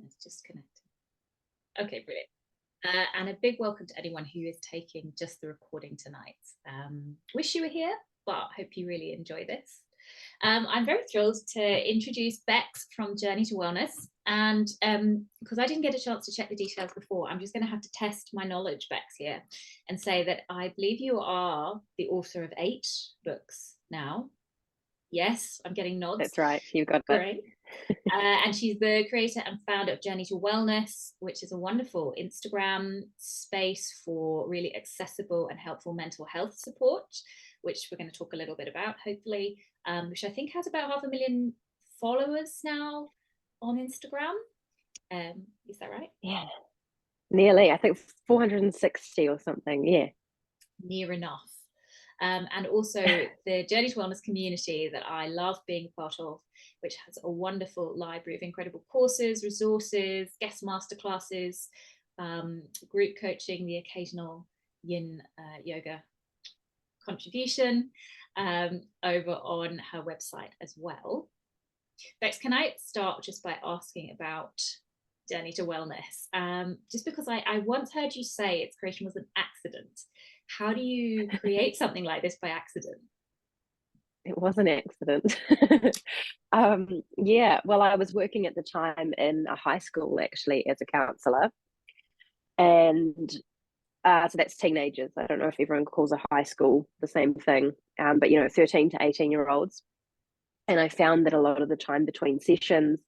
It's just connected. Okay, brilliant. And a big welcome to anyone who is taking just the recording tonight. Wish you were here, but hope you really enjoy this. I'm very thrilled to introduce Becks from Journey to Wellness. And because I didn't get a chance to check the details before, I'm just going to have to test my knowledge, Becks, here and say that I believe you are the author of 8 books now. Yes, I'm getting nods. That's right, you've got Great. And she's the creator and founder of Journey to Wellness, which is a wonderful Instagram space for really accessible and helpful mental health support, which we're going to talk a little bit about, hopefully, which I think has about 500,000 followers now on Instagram. Is that right? Yeah, nearly. I think 460 or something. Yeah, near enough. And also the Journey to Wellness community that I love being a part of, which has a wonderful library of incredible courses, resources, guest masterclasses, group coaching, the occasional yin yoga contribution over on her website as well. Bex, can I start just by asking about Journey to Wellness? Just because I once heard you say its creation was an accident. How do you create something like this by accident? it was an accident. Yeah, well, I was working at the time in a high school actually as a counsellor. And so that's teenagers. I don't know if everyone calls a high school the same thing, but 13 to 18-year-olds. And I found that a lot of the time between sessions,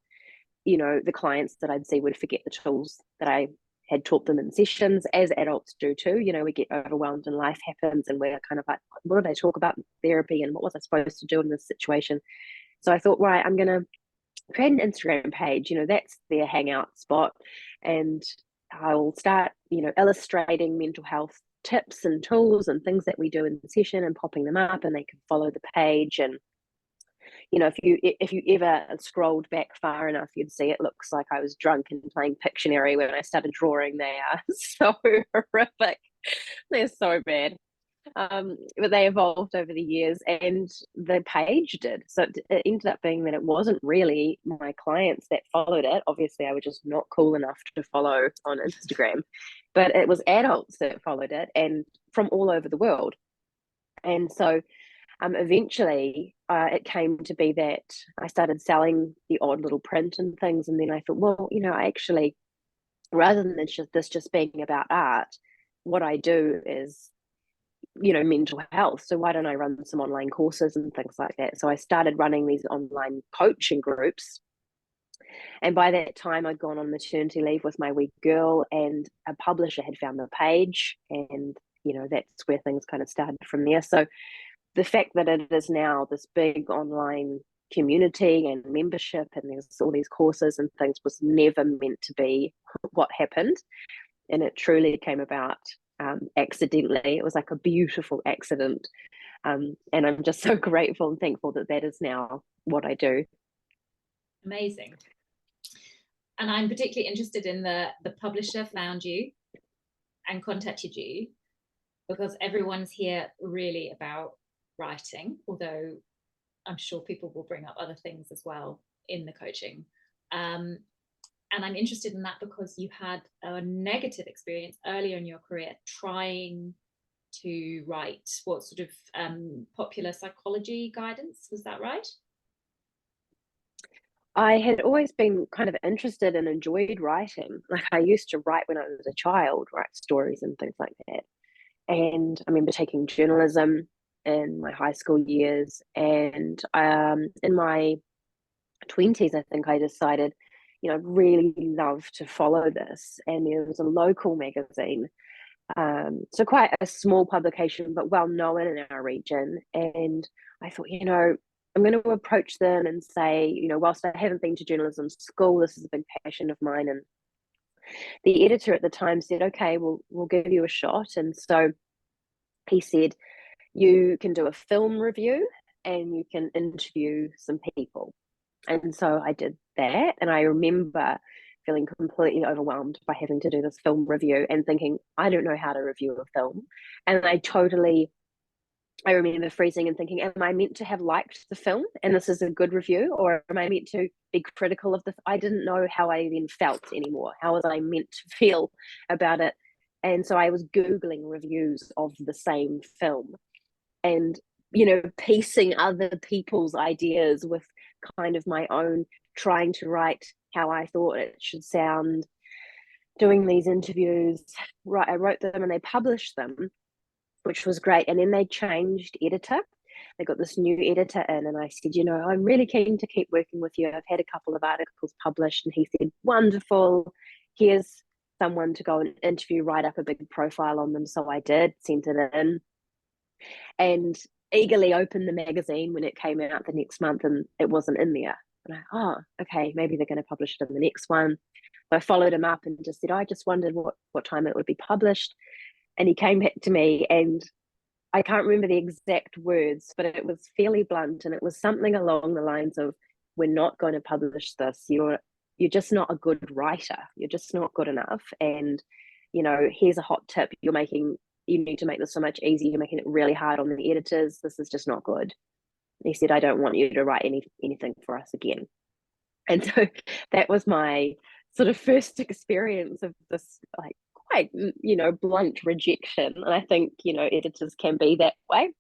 the clients that I'd see would forget the tools that I had taught them in sessions, as adults do too. We get overwhelmed and life happens, and we're kind of like, what did I talk about in therapy, and what was I supposed to do in this situation? So I thought, right, I'm going to create an Instagram page. That's their hangout spot, and I'll start, illustrating mental health tips and tools and things that we do in the session and popping them up, and they can follow the page. And if you ever scrolled back far enough, you'd see it looks like I was drunk and playing Pictionary when I started drawing. They are so horrific. They're so bad. But they evolved over the years, and the page did. So it ended up being that it wasn't really my clients that followed it. Obviously, I was just not cool enough to follow on Instagram, but it was adults that followed it, and from all over the world. And so eventually it came to be that I started selling the odd little print and things. And then I thought, well, I actually, rather than this just being about art, what I do is, mental health. So why don't I run some online courses and things like that? So I started running these online coaching groups. And by that time, I'd gone on maternity leave with my wee girl, and a publisher had found the page. And, that's where things kind of started from there. So the fact that it is now this big online community and membership, and there's all these courses and things, was never meant to be what happened. And it truly came about accidentally. It was like a beautiful accident. And I'm just so grateful and thankful that that is now what I do. Amazing. And I'm particularly interested in the publisher found you and contacted you, because everyone's here really about writing, although I'm sure people will bring up other things as well in the coaching. And I'm interested in that because you had a negative experience earlier in your career trying to write what sort of popular psychology guidance, was that right? I had always been kind of interested and enjoyed writing. Like, I used to write when I was a child, write stories and things like that. And I remember taking journalism in my high school years. And in my 20s, I think I decided, I'd really love to follow this. And there was a local magazine, so quite a small publication, but well known in our region. And I thought, I'm going to approach them and say, whilst I haven't been to journalism school, this is a big passion of mine. And the editor at the time said, okay, we'll give you a shot. And so he said, you can do a film review and you can interview some people. And so I did that. And I remember feeling completely overwhelmed by having to do this film review and thinking, I don't know how to review a film. And I totally I remember freezing and thinking, am I meant to have liked the film and this is a good review, or am I meant to be critical of this? I didn't know how I then felt anymore. How was I meant to feel about it? And so I was Googling reviews of the same film and, piecing other people's ideas with kind of my own, trying to write how I thought it should sound, doing these interviews. Right, I wrote them and they published them, which was great. And then they changed editor. They got this new editor in, and I said, I'm really keen to keep working with you. I've had a couple of articles published. And he said, wonderful. Here's someone to go and interview, write up a big profile on them. So I did, sent it in, and eagerly opened the magazine when it came out the next month, and it wasn't in there. And okay, maybe they're going to publish it in the next one. So I followed him up and just said, I just wondered what time it would be published. And he came back to me, and I can't remember the exact words, but it was fairly blunt, and it was something along the lines of, we're not going to publish this. You're just not a good writer. You're just not good enough. And, here's a hot tip. You need to make this so much easier. You're making it really hard on the editors. This is just not good. And he said, I don't want you to write anything for us again. And so that was my sort of first experience of this, like, quite, blunt rejection. And I think, editors can be that way.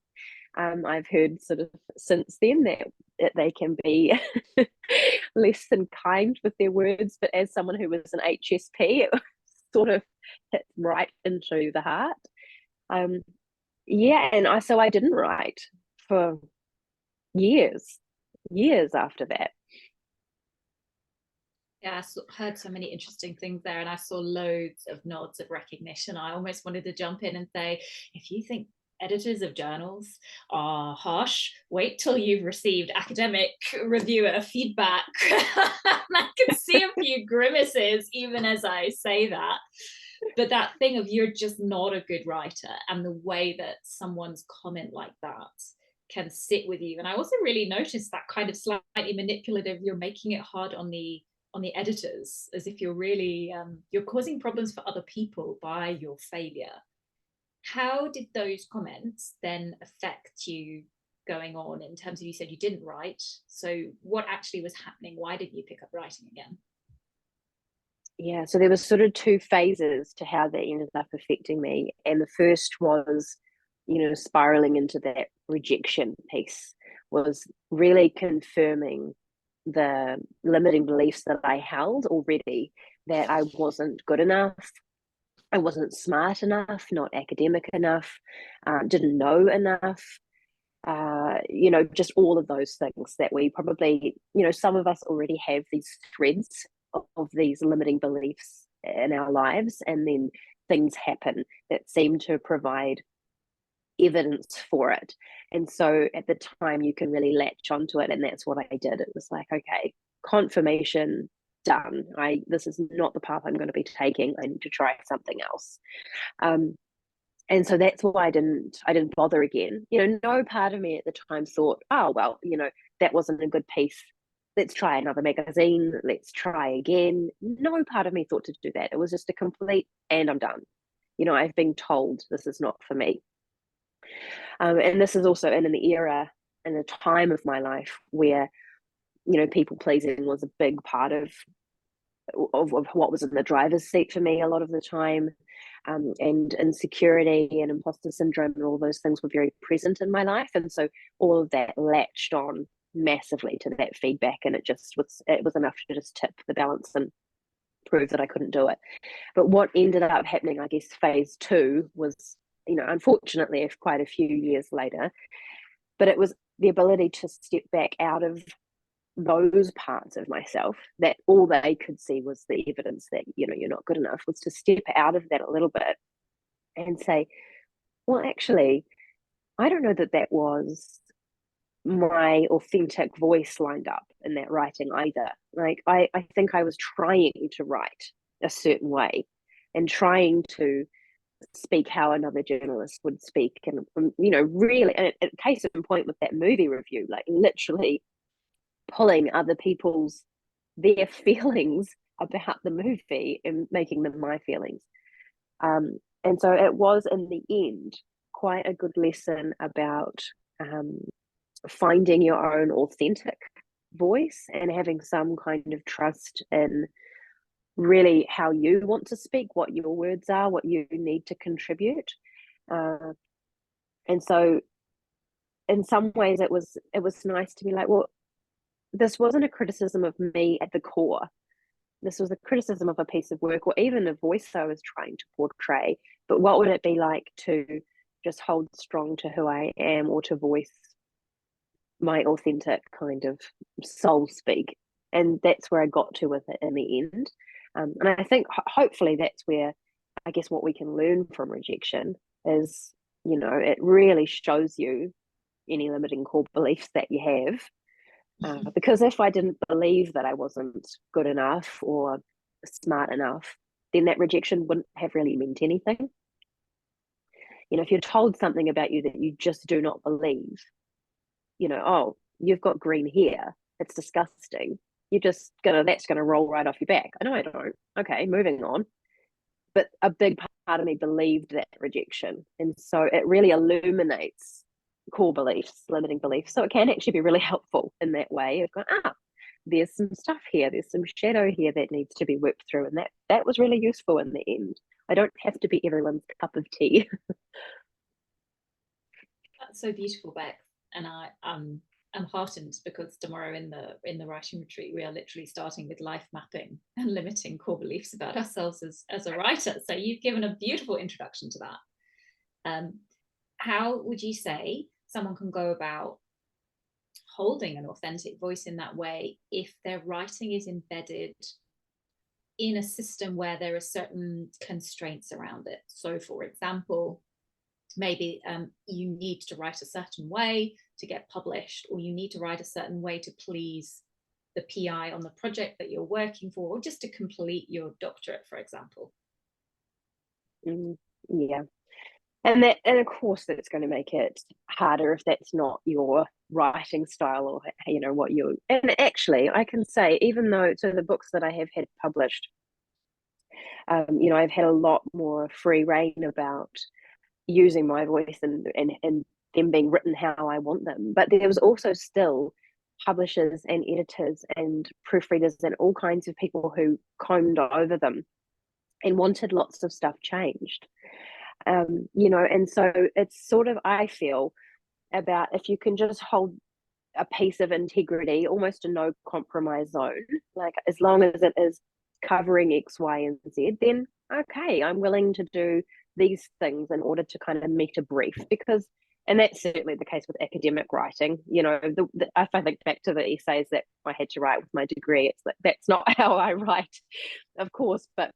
I've heard sort of since then that they can be less than kind with their words, but as someone who was an HSP, it sort of hit right into the heart. And I didn't write for years after that. Yeah, I heard so many interesting things there, and I saw loads of nods of recognition. I almost wanted to jump in and say, if you think editors of journals are harsh, wait till you've received academic reviewer feedback. I can see a few grimaces even as I say that. But that thing of, you're just not a good writer, and the way that someone's comment like that can sit with you. And I also really noticed that kind of slightly manipulative, you're making it hard on the editors, as if you're really you're causing problems for other people by your failure. How did those comments then affect you going on, in terms of, you said you didn't write, so what actually was happening? Why didn't you pick up writing again? Yeah, so there was sort of two phases to how that ended up affecting me. And the first was, spiraling into that rejection piece, was really confirming the limiting beliefs that I held already, that I wasn't good enough, I wasn't smart enough, not academic enough, didn't know enough, just all of those things that we probably, some of us already have these threads of these limiting beliefs in our lives, and then things happen that seem to provide evidence for it. And so at the time you can really latch onto it, and that's what I did. It was like, okay, confirmation, done. This is not the path I'm going to be taking. I need to try something else. And so that's why I didn't bother again. No part of me at the time thought, oh well, that wasn't a good piece, let's try another magazine, let's try again. No part of me thought to do that. It was just a complete, and I'm done. I've been told this is not for me. And this is also in an era and a time of my life where, people pleasing was a big part of what was in the driver's seat for me a lot of the time. And insecurity and imposter syndrome and all those things were very present in my life. And so all of that latched on massively to that feedback, and it was enough to just tip the balance and prove that I couldn't do it. But what ended up happening, I guess, phase two was, unfortunately, quite a few years later, but it was the ability to step back out of those parts of myself that all they could see was the evidence that, you're not good enough, was to step out of that a little bit and say, well, actually, I don't know that was my authentic voice lined up in that writing either. Like, I think I was trying to write a certain way and trying to speak how another journalist would speak. And, really, and case in point with that movie review, like literally pulling other people's, their feelings about the movie and making them my feelings. And so it was, in the end, quite a good lesson about finding your own authentic voice and having some kind of trust in really how you want to speak, what your words are, what you need to contribute. And so in some ways it was nice to be like, well, this wasn't a criticism of me at the core. This was a criticism of a piece of work or even a voice I was trying to portray. But what would it be like to just hold strong to who I am, or to voice my authentic kind of soul speak? And that's where I got to with it in the end. And I think hopefully that's where, I guess, what we can learn from rejection is, you know, it really shows you any limiting core beliefs that you have. Because if I didn't believe that I wasn't good enough or smart enough, then that rejection wouldn't have really meant anything. You know, if you're told something about you that you just do not believe, you know, oh, you've got green hair, it's disgusting. That's gonna roll right off your back. I know I don't. Okay, moving on. But a big part of me believed that rejection. And so it really illuminates core beliefs, limiting beliefs. So it can actually be really helpful in that way of going, there's some stuff here, there's some shadow here that needs to be worked through. And that was really useful in the end. I don't have to be everyone's cup of tea. That's so beautiful, Beck. And I'm heartened because tomorrow in the writing retreat, we are literally starting with life mapping and limiting core beliefs about ourselves as a writer. So you've given a beautiful introduction to that. How would you say someone can go about holding an authentic voice in that way if their writing is embedded in a system where there are certain constraints around it? So, for example, maybe you need to write a certain way to get published, or you need to write a certain way to please the PI on the project that you're working for, or just to complete your doctorate, for example. Yeah. And of course that's going to make it harder if that's not your writing style, or, you know, what you, and actually I can say, even though, so the books that I have had published, you know, I've had a lot more free reign about using my voice and them being written how I want them. But there was also still publishers and editors and proofreaders and all kinds of people who combed over them and wanted lots of stuff changed. You know, and so it's sort of, I feel, about if you can just hold a piece of integrity, almost a no compromise zone, like as long as it is covering X, Y, and Z, then okay, I'm willing to do these things in order to kind of meet a brief. Because, and that's certainly the case with academic writing, you know, if I think back to the essays that I had to write with my degree, it's like, that's not how I write, of course, but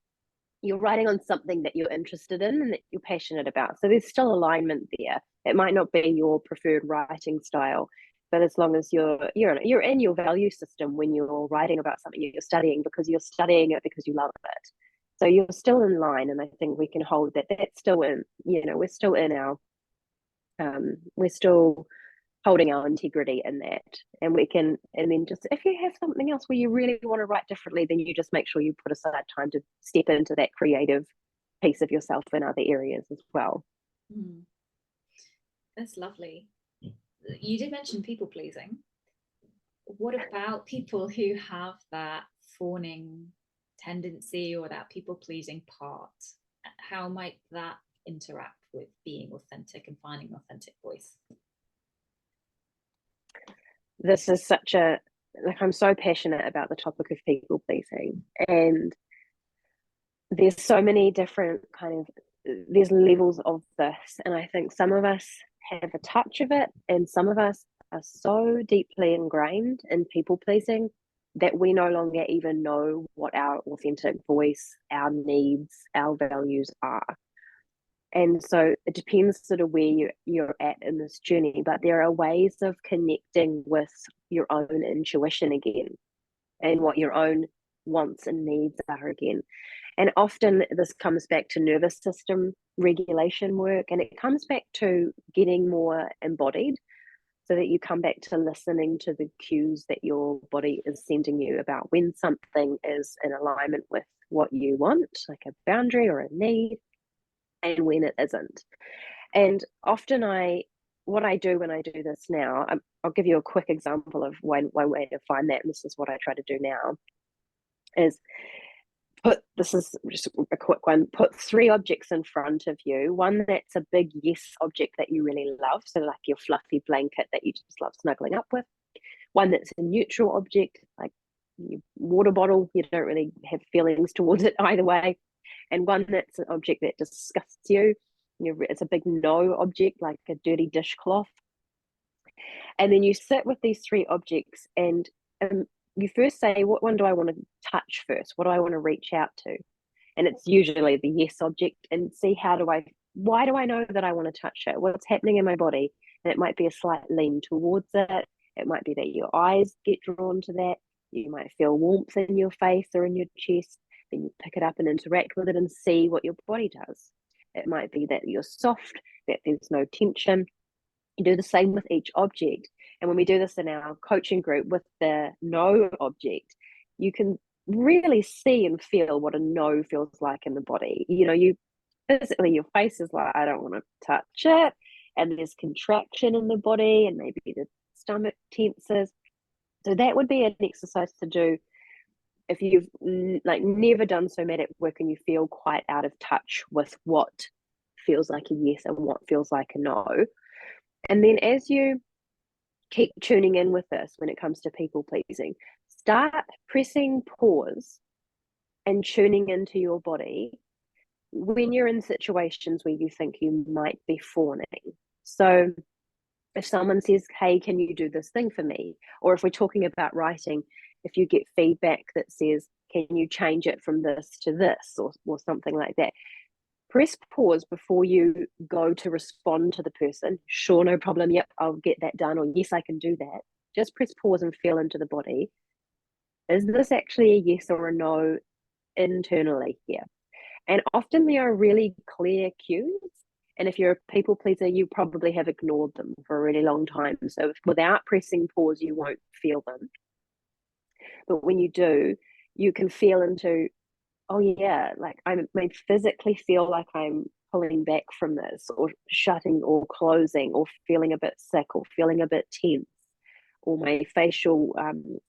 you're writing on something that you're interested in and that you're passionate about. So there's still alignment there. It might not be your preferred writing style, but as long as you're in your value system when you're writing about something you're studying, because you're studying it because you love it. So you're still in line, and I think we can hold that. That's still in, you know, we're still in our, we're still holding our integrity in that. And we can, and then just, if you have something else where you really want to write differently, then you just make sure you put aside time to step into that creative piece of yourself in other areas as well. That's lovely. You did mention people pleasing. What about people who have that fawning tendency or that people pleasing part? How might that interact with being authentic and finding an authentic voice? This is such a, like, I'm so passionate about the topic of people pleasing, and there's so many different there's levels of this, and I think some of us have a touch of it, and some of us are so deeply ingrained in people pleasing that we no longer even know what our authentic voice, our needs, our values are. And so it depends sort of where you're at in this journey, but there are ways of connecting with your own intuition again, and what your own wants and needs are again. And often this comes back to nervous system regulation work, and it comes back to getting more embodied, so that you come back to listening to the cues that your body is sending you about when something is in alignment with what you want, like a boundary or a need, and when it isn't. And often what I do when I do this now, I'll give you a quick example of one way to find that, and this is what I try to do now, is this is just a quick one, put 3 objects in front of you. One that's a big yes object that you really love, so like your fluffy blanket that you just love snuggling up with. One that's a neutral object, like your water bottle, you don't really have feelings towards it either way. And one that's an object that disgusts you. It's a big no object, like a dirty dishcloth. And then you sit with these 3 objects, and you first say, what one do I want to touch first? What do I want to reach out to? And it's usually the yes object, and see why do I know that I want to touch it? What's happening in my body? And it might be a slight lean towards it. It might be that your eyes get drawn to that. You might feel warmth in your face or in your chest. Then you pick it up and interact with it and see what your body does. It might be that you're soft, that there's no tension. You do the same with each object. And when we do this in our coaching group with the no object, you can really see and feel what a no feels like in the body. You physically, your face is like, I don't want to touch it. And there's contraction in the body, and maybe the stomach tenses. So that would be an exercise to do if you've never done somatic work and you feel quite out of touch with what feels like a yes and what feels like a no. And then as you keep tuning in with this when it comes to people pleasing, start pressing pause and tuning into your body when you're in situations where you think you might be fawning. So if someone says, hey, can you do this thing for me? Or if we're talking about writing, if you get feedback that says, can you change it from this to this, or something like that, press pause before you go to respond to the person. Sure, no problem. Yep, I'll get that done. Or yes, I can do that. Just press pause and feel into the body. Is this actually a yes or a no internally here? And often there are really clear cues. And if you're a people pleaser, you probably have ignored them for a really long time. So without pressing pause, you won't feel them. But when you do, you can feel into, oh yeah, like I may physically feel like I'm pulling back from this, or shutting or closing, or feeling a bit sick, or feeling a bit tense, or my facial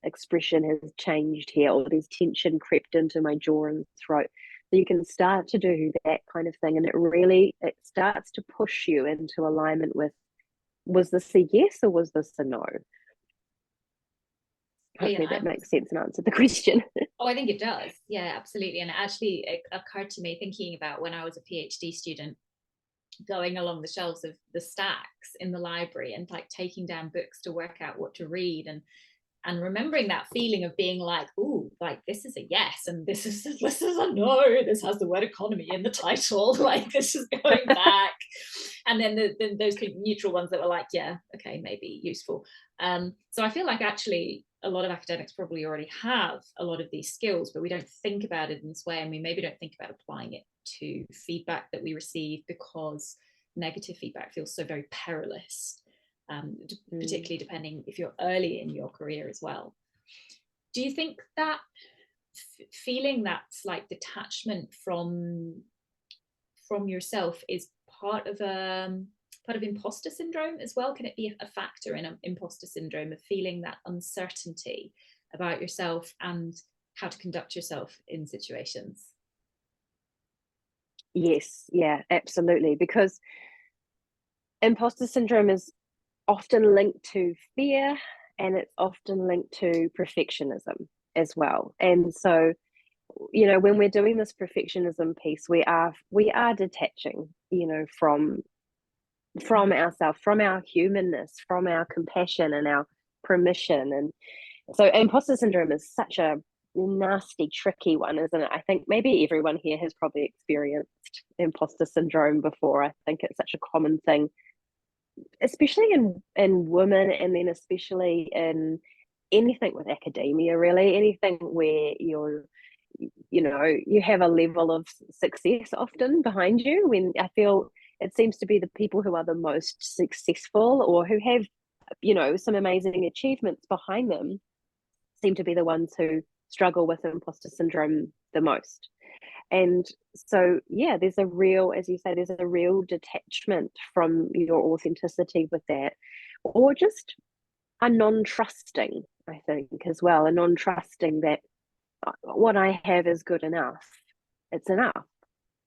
expression has changed here, or there's tension crept into my jaw and throat. So you can start to do that kind of thing, and it starts to push you into alignment with, was this a yes or was this a no? Hopefully that makes sense and answered the question. Oh, I think it does. Yeah, absolutely. And actually, it occurred to me thinking about when I was a PhD student, going along the shelves of the stacks in the library and like taking down books to work out what to read, and remembering that feeling of being like, oh, like this is a yes and this is a no, this has the word economy in the title, like this is going back. And then those neutral ones that were like, yeah, okay, maybe useful. So I feel like actually a lot of academics probably already have a lot of these skills, but we don't think about it in this way, and we maybe don't think about applying it to feedback that we receive, because negative feedback feels so very perilous, particularly depending if you're early in your career as well. Do you think that feeling that slight detachment from yourself is part of imposter syndrome as well? Can it be a factor in an imposter syndrome, of feeling that uncertainty about yourself and how to conduct yourself in situations? Yes, yeah, absolutely. Because imposter syndrome is often linked to fear, and it's often linked to perfectionism as well. And so, when we're doing this perfectionism piece, we are detaching, from ourselves, from our humanness, from our compassion and our permission. And so imposter syndrome is such a nasty, tricky one, isn't it? I think maybe everyone here has probably experienced imposter syndrome before. I think it's such a common thing, especially in women, and then especially in anything with academia, really, anything where you have a level of success often behind you. When I feel it seems to be the people who are the most successful, or who have some amazing achievements behind them, seem to be the ones who struggle with imposter syndrome the most. And so, yeah, there's a real, as you say, there's a real detachment from your authenticity with that, or just a non-trusting, I think, as well, a non-trusting that what I have is good enough. It's enough.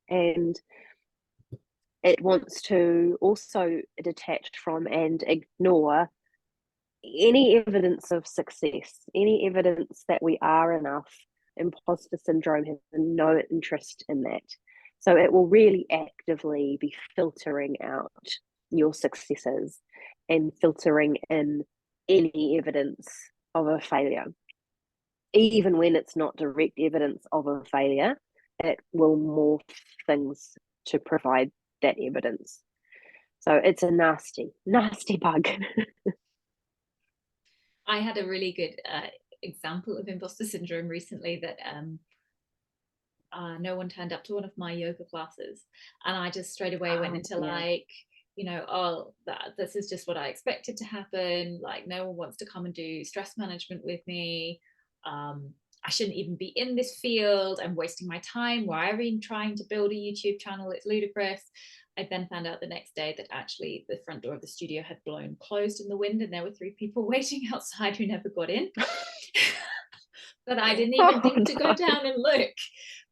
And it wants to also detach from and ignore any evidence of success, any evidence that we are enough. Imposter syndrome has no interest in that. So it will really actively be filtering out your successes and filtering in any evidence of a failure. Even when it's not direct evidence of a failure, it will morph things to provide that evidence. So it's a nasty, nasty bug. I had a really good example of imposter syndrome recently that no one turned up to one of my yoga classes, and I just straight away went into like, you know, oh, this is just what I expected to happen. Like, no one wants to come and do stress management with me. I shouldn't even be in this field. I'm wasting my time. Why are we trying to build a YouTube channel? It's ludicrous. I then found out the next day that actually the front door of the studio had blown closed in the wind, and there were 3 people waiting outside who never got in. But I didn't even think to go down and look,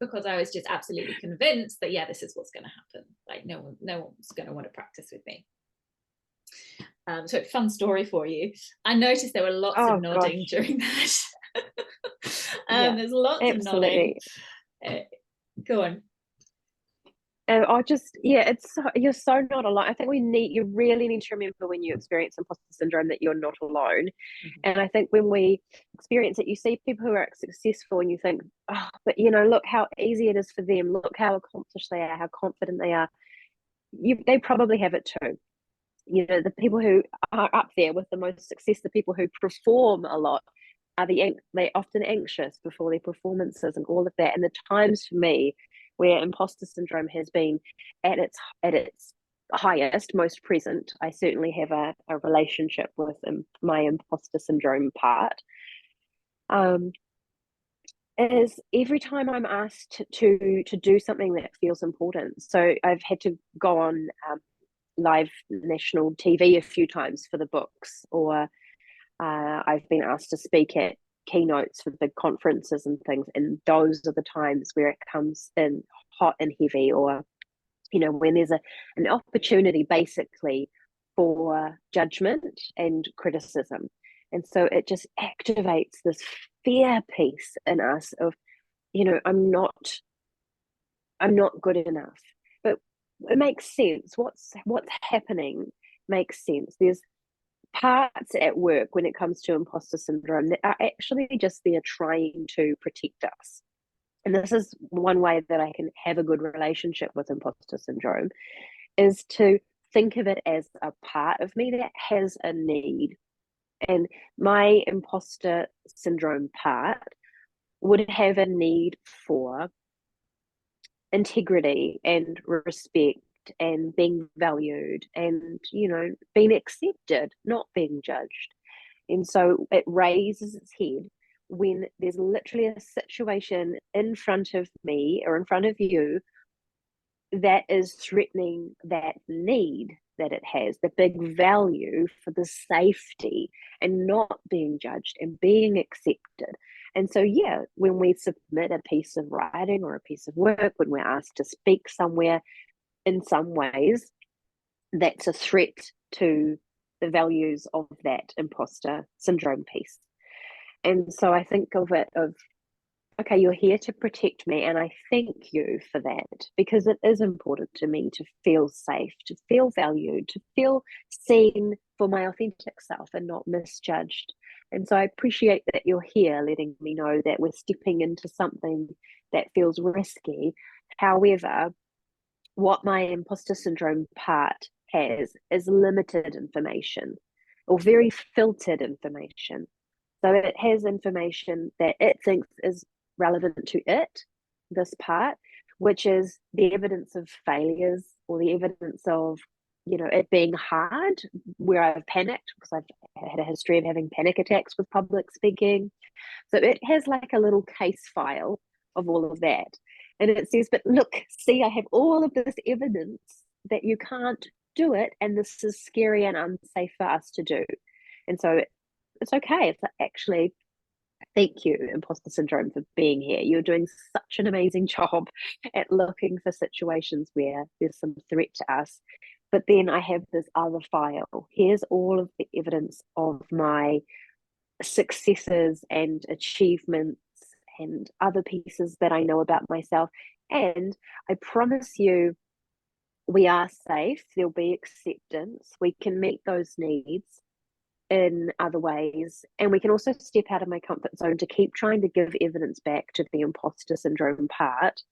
because I was just absolutely convinced that, yeah, this is what's going to happen. Like, no one's going to want to practice with me. So fun story for you. I noticed there were lots of nodding during that. There's lots of nodding. Go on. You're so not alone. I think you really need to remember when you experience imposter syndrome that you're not alone. Mm-hmm. And I think when we experience it, you see people who are successful and you think, oh, but look how easy it is for them. Look how accomplished they are, how confident they are. They probably have it too. The people who are up there with the most success, the people who perform a lot, they're often anxious before their performances and all of that. And the times for me where imposter syndrome has been at its highest, most present, I certainly have a relationship with my imposter syndrome part. Is every time I'm asked to do something that feels important. So I've had to go on live national TV a few times for the books, or I've been asked to speak at keynotes for big conferences and things, and those are the times where it comes in hot and heavy, or when there's an opportunity basically for judgment and criticism. And so it just activates this fear piece in us of, I'm not good enough. But it makes sense. What's happening makes sense. There's parts at work when it comes to imposter syndrome that are actually just there trying to protect us. And this is one way that I can have a good relationship with imposter syndrome, is to think of it as a part of me that has a need. And my imposter syndrome part would have a need for integrity and respect and being valued and being accepted, not being judged. And so it raises its head when there's literally a situation in front of me or in front of you that is threatening that need that it has, the big value for the safety and not being judged and being accepted. And so, yeah, when we submit a piece of writing or a piece of work, when we're asked to speak somewhere, in some ways, that's a threat to the values of that imposter syndrome piece. And so I think of it of, okay, you're here to protect me, and I thank you for that, because it is important to me to feel safe, to feel valued, to feel seen for my authentic self and not misjudged. And so I appreciate that you're here letting me know that we're stepping into something that feels risky. However, what my imposter syndrome part has is limited information, or very filtered information. So it has information that it thinks is relevant to it, this part, which is the evidence of failures, or the evidence of, it being hard, where I've panicked because I've had a history of having panic attacks with public speaking. So it has like a little case file of all of that. And it says, but look, see, I have all of this evidence that you can't do it, and this is scary and unsafe for us to do. And so it's okay. It's actually, thank you, imposter syndrome, for being here. You're doing such an amazing job at looking for situations where there's some threat to us. But then I have this other file. Here's all of the evidence of my successes and achievements and other pieces that I know about myself. And I promise you, we are safe. There'll be acceptance. We can meet those needs in other ways. And we can also step out of my comfort zone to keep trying to give evidence back to the imposter syndrome part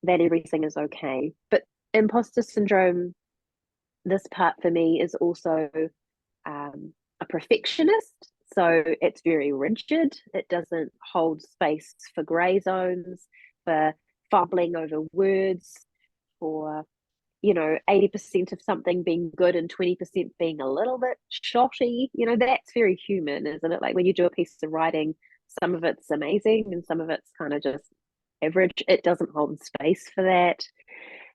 that everything is okay. But imposter syndrome, this part for me, is also a perfectionist. So it's very rigid. It doesn't hold space for grey zones, for fumbling over words, for 80% of something being good and 20% being a little bit shoddy. That's very human, isn't it? Like when you do a piece of writing, some of it's amazing and some of it's kind of just average. It doesn't hold space for that.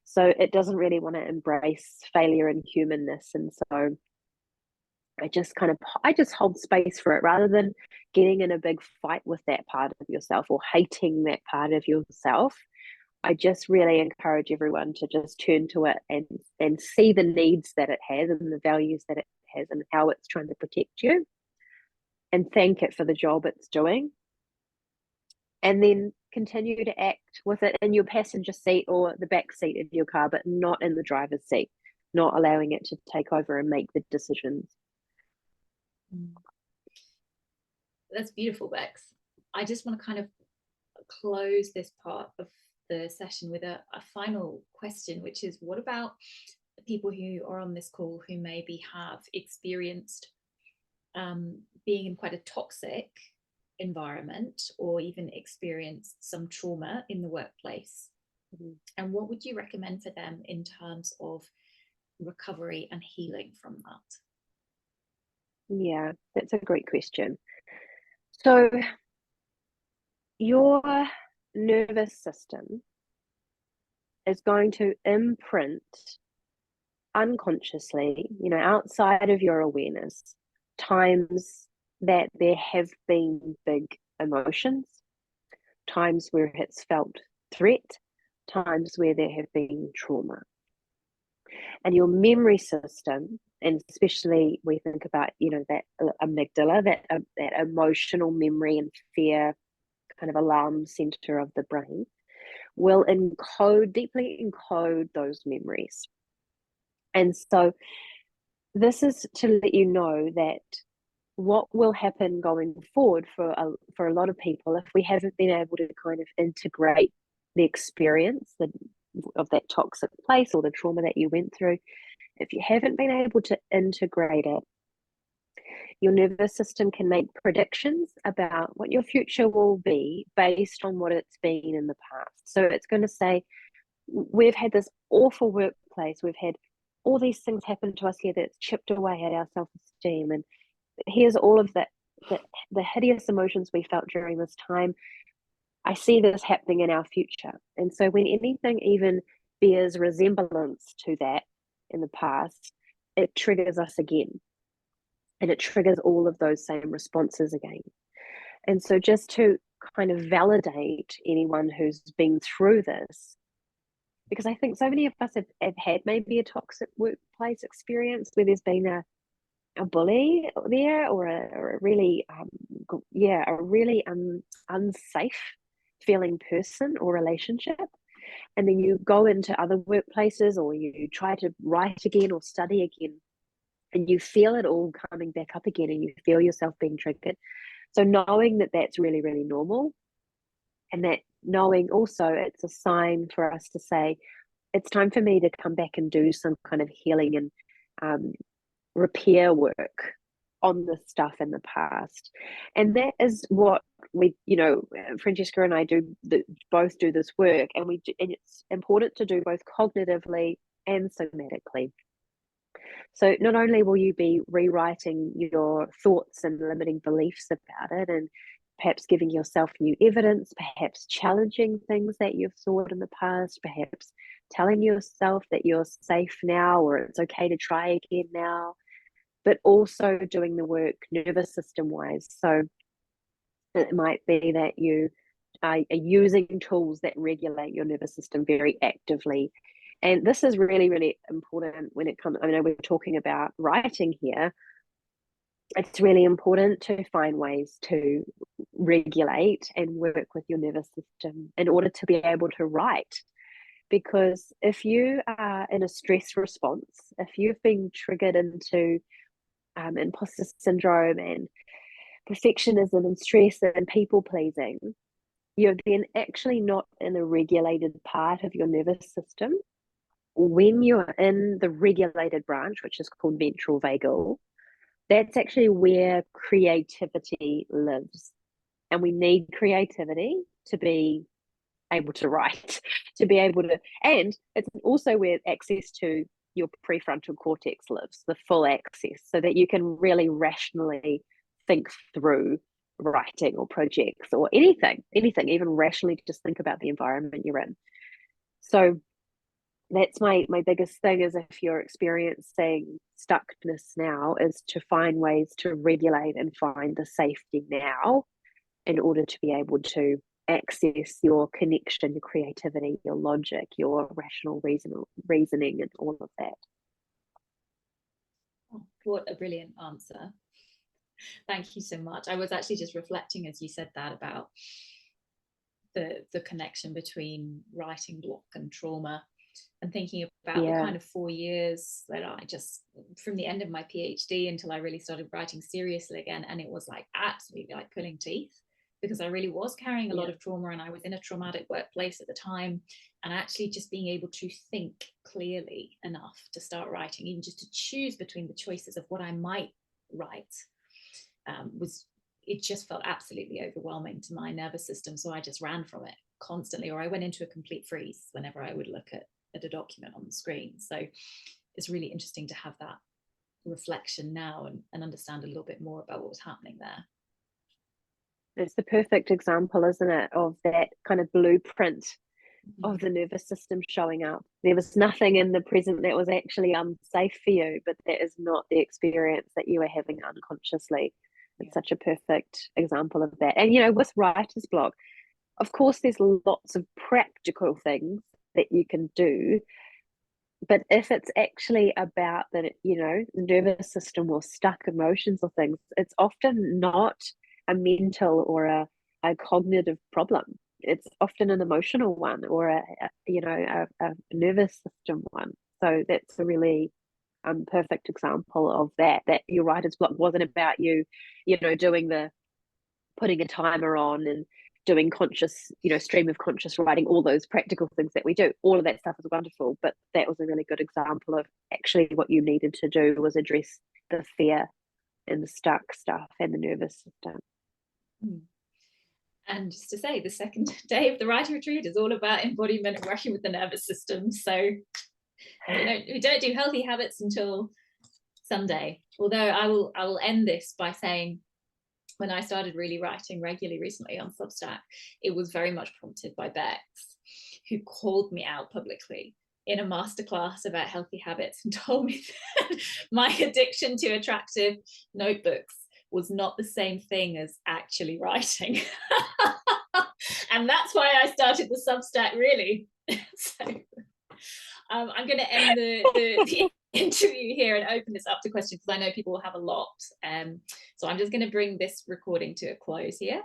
So it doesn't really want to embrace failure and humanness. And so I just hold space for it rather than getting in a big fight with that part of yourself or hating that part of yourself. I just really encourage everyone to just turn to it and see the needs that it has and the values that it has and how it's trying to protect you, and thank it for the job it's doing. And then continue to act with it in your passenger seat or the back seat of your car, but not in the driver's seat, not allowing it to take over and make the decisions. That's beautiful, Bex. I just want to kind of close this part of the session with a final question, which is, what about the people who are on this call who maybe have experienced being in quite a toxic environment or even experienced some trauma in the workplace? And what would you recommend for them in terms of recovery and healing from that? Yeah, that's a great question. So your nervous system is going to imprint unconsciously, outside of your awareness, times that there have been big emotions, times where it's felt threat, times where there have been trauma. And your memory system, and especially we think about, that amygdala, that emotional memory and fear kind of alarm center of the brain, will deeply encode those memories. And so this is to let you know that what will happen going forward for a lot of people, if we haven't been able to kind of integrate the experience of that toxic place or the trauma that you went through, if you haven't been able to integrate it, your nervous system can make predictions about what your future will be based on what it's been in the past. So it's going to say, we've had this awful workplace, we've had all these things happen to us here that's chipped away at our self-esteem, and here's all of the hideous emotions we felt during this time. I see this happening in our future. And so when anything even bears resemblance to that in the past, it triggers us again. And it triggers all of those same responses again. And so just to kind of validate anyone who's been through this, because I think so many of us have had maybe a toxic workplace experience where there's been a bully there, or a really unsafe feeling person or relationship, and then you go into other workplaces or you try to write again or study again, and you feel it all coming back up again, and you feel yourself being triggered. So knowing that that's really, really normal, and that knowing also it's a sign for us to say, it's time for me to come back and do some kind of healing and repair work on the stuff in the past. And that is what we, Francesca and I both do this work, and it's important to do both cognitively and somatically. So not only will you be rewriting your thoughts and limiting beliefs about it and perhaps giving yourself new evidence, perhaps challenging things that you've thought in the past, perhaps telling yourself that you're safe now or it's okay to try again now, but also doing the work nervous system wise. So it might be that you are using tools that regulate your nervous system very actively. And this is really, really important when it comes, I know we're talking about writing here. It's really important to find ways to regulate and work with your nervous system in order to be able to write. Because if you are in a stress response, if you've been triggered into imposter syndrome and perfectionism and stress and people pleasing, you're then actually not in a regulated part of your nervous system. When you're in the regulated branch, which is called ventral vagal, that's actually where creativity lives. And we need creativity to be able to write, to be able to, and it's also where access to your prefrontal cortex lives, the full access, so that you can really rationally think through writing or projects or anything, even rationally just think about the environment you're in. So that's my biggest thing, is if you're experiencing stuckness now, is to find ways to regulate and find the safety now in order to be able to access your connection, your creativity, your logic, your rational reasoning, and all of that. Oh, what a brilliant answer. Thank you so much. I was actually just reflecting as you said that about the connection between writing block and trauma, and thinking about the kind of 4 years that I just, from the end of my PhD until I really started writing seriously again, and it was like absolutely like pulling teeth, because I really was carrying a lot of trauma, and I was in a traumatic workplace at the time, and actually just being able to think clearly enough to start writing, even just to choose between the choices of what I might write, it just felt absolutely overwhelming to my nervous system. So I just ran from it constantly, or I went into a complete freeze whenever I would look at a document on the screen. So it's really interesting to have that reflection now and understand a little bit more about what was happening there. It's the perfect example, isn't it, of that kind of blueprint of the nervous system showing up. There was nothing in the present that was actually unsafe for you, but that is not the experience that you were having unconsciously. It's such a perfect example of that. And, you know, with writer's block, of course, there's lots of practical things that you can do. But if it's actually about the, you know, nervous system or stuck emotions or things, it's often not a mental or a cognitive problem. It's often an emotional one, or a nervous system one. So that's a really perfect example of that your writer's block wasn't about you know, putting a timer on and doing conscious, you know, stream of conscious writing, all those practical things that we do. All of that stuff is wonderful, but that was a really good example of actually what you needed to do was address the fear and the stuck stuff and the nervous system. And just to say, the second day of the writer retreat is all about embodiment and working with the nervous system. So we don't do healthy habits until Sunday. Although I will end this by saying, when I started really writing regularly recently on Substack, it was very much prompted by Becks, who called me out publicly in a masterclass about healthy habits and told me that my addiction to attractive notebooks was not the same thing as actually writing. And that's why I started the Substack, really. So I'm going to end the interview here and open this up to questions, because I know people will have a lot. So I'm just going to bring this recording to a close here.